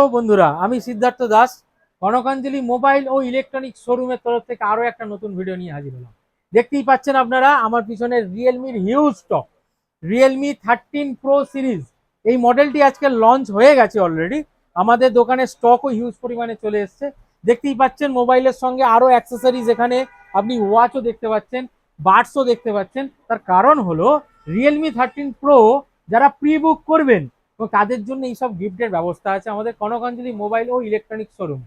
Hello বন্ধুরা, আমি Siddharth Das Kanakanjali mobile ও electronic শোরুমের তরফ থেকে আরও একটা নতুন ভিডিও নিয়ে হাজির হলাম। দেখতেই পাচ্ছেন আপনারা আমার পিছনে রিয়েলমির huge stock. Realme 13 pro series এই মডেলটি আজকে লঞ্চ হয়ে গেছে অলরেডি। আমাদের দোকানে স্টকও হিউজ পরিমাণে চলে এসছে। দেখতেই পাচ্ছেন মোবাইলের সঙ্গে আরও অ্যাক্সেসরিজ, এখানে আপনি ওয়াচও দেখতে পাচ্ছেন, বাডসও দেখতে পাচ্ছেন। তার কারণ হলো রিয়েলমি 13 প্রো যারা প্রি বুক করবেন তো তাদের জন্য এইসব গিফটের ব্যবস্থা আছে আমাদের কনকাঞ্জলি মোবাইল ও ইলেকট্রনিক শোরুম।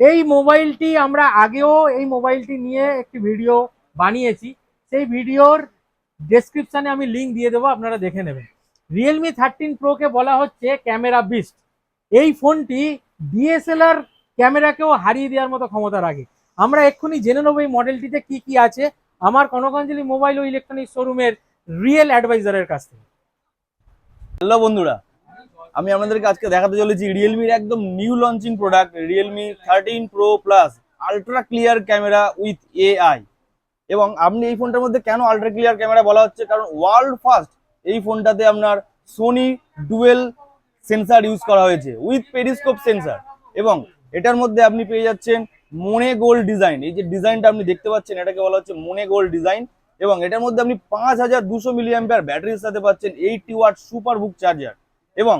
এই মোবাইলটি আমরা আগেও এই মোবাইলটি নিয়ে একটি ভিডিও বানিয়েছি, সেই ভিডিওর ডেসক্রিপশনে আমি লিঙ্ক দিয়ে দেবো, আপনারা দেখে নেবেন। রিয়েলমি 13 প্রোকে বলা হচ্ছে ক্যামেরা বিস্ট। এই ফোনটি ডিএসএলআর ক্যামেরাকেও হারিয়ে দেওয়ার মতো ক্ষমতা রাখে। আমরা এক্ষুনি জেনে নেবো এই মডেলটিতে কি কি আছে আমার কনকাঞ্জলি মোবাইল ও ইলেকট্রনিক শোরুমের রিয়েল অ্যাডভাইজারের কাছ থেকে। হ্যালো বন্ধুরা, আমি আপনাদেরকে আজকে দেখাতে চলেছি রিয়েলমির একদম new launching product Realme 13 pro plus ultra clear camera with AI. এবং আপনি এই ফোনটার মধ্যে কেন আলট্রা ক্লিয়ার ক্যামেরা বলা হচ্ছে, কারণ ওয়ার্ল্ড ফার্স্ট এই ফোনটাতে আপনার সোনি ডুয়েল সেন্সার ইউজ করা হয়েছে উইথ পেরিস্কোপ সেন্সার। এবং এটার মধ্যে আপনি পেয়ে যাচ্ছেন মনে গোল্ড ডিজাইন। এই যে ডিজাইনটা আপনি দেখতে পাচ্ছেন এটাকে বলা হচ্ছে মনে গোল্ড ডিজাইন। এবং এটার মধ্যে আপনি 5200 মিলিঅ্যাম্পিয়ার ব্যাটারির সাথে পাচ্ছেন 80 ওয়াট সুপার বুক চার্জার। এবং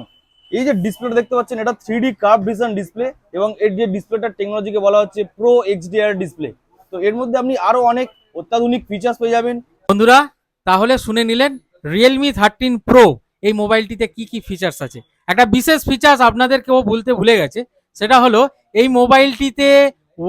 এই যে ডিসপ্লেটা দেখতে পাচ্ছেন এটা 3D কার্ভ ভিশন ডিসপ্লে। এবং এর যে ডিসপ্লেটার টেকনোলজিকে বলা হচ্ছে প্রো এইচডিআর ডিসপ্লে। তো এর মধ্যে আপনি আরো অনেক অত্যাধুনিক ফিচার্স পেয়ে যাবেন। বন্ধুরা, তাহলে শুনে নিলেন রিয়েলমি 13 প্রো এই মোবাইলটিতে কি কি ফিচার্স আছে। একটা বিশেষ ফিচার্স আপনাদের কেউ বলতে ভুলে গেছে, সেটা হলো এই মোবাইলটিতে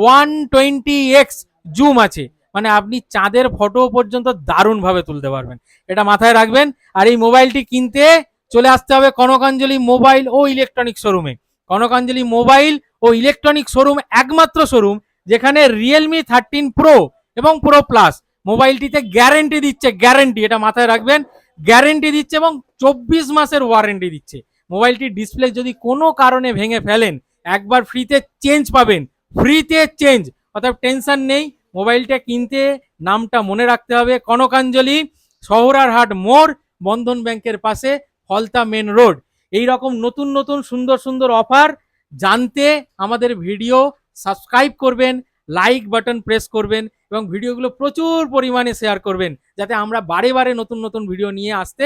120x জুম আছে, মানে আপনি চাঁদের ফটো পর্যন্ত দারুণভাবে তুলতে পারবেন, এটা মাথায় রাখবেন। আর এই মোবাইলটি কিনতে চলে আসতে হবে কনকাঞ্জলি মোবাইল ও ইলেকট্রনিক শোরুমে। কনকাঞ্জলি মোবাইল ও ইলেকট্রনিক শোরুম একমাত্র শোরুম যেখানে রিয়েলমি 13 প্রো এবং প্রো প্লাস মোবাইলটিতে গ্যারেন্টি দিচ্ছে, গ্যারেন্টি, এটা মাথায় রাখবেন, গ্যারেন্টি দিচ্ছে এবং 24 মাসের ওয়ারেন্টি দিচ্ছে। মোবাইলটির ডিসপ্লে যদি কোনো কারণে ভেঙে ফেলেন একবার ফ্রিতে চেঞ্জ পাবেন, ফ্রিতে চেঞ্জ, অর্থাৎ টেনশন নেই। মোবাইলটা কিনতে নামটা মনে রাখতে হবে, কনকাঞ্জলি, শহরারহাট মোড়, বন্ধন ব্যাংকের পাশে, ফলতা মেন রোড। এই রকম নতুন নতুন সুন্দর সুন্দর অফার জানতে আমাদের ভিডিও সাবস্ক্রাইব করবেন, লাইক বাটন প্রেস করবেন এবং ভিডিওগুলো প্রচুর পরিমাণে শেয়ার করবেন, যাতে আমরা বারে বারে নতুন নতুন ভিডিও নিয়ে আসতে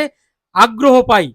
আগ্রহ পাই।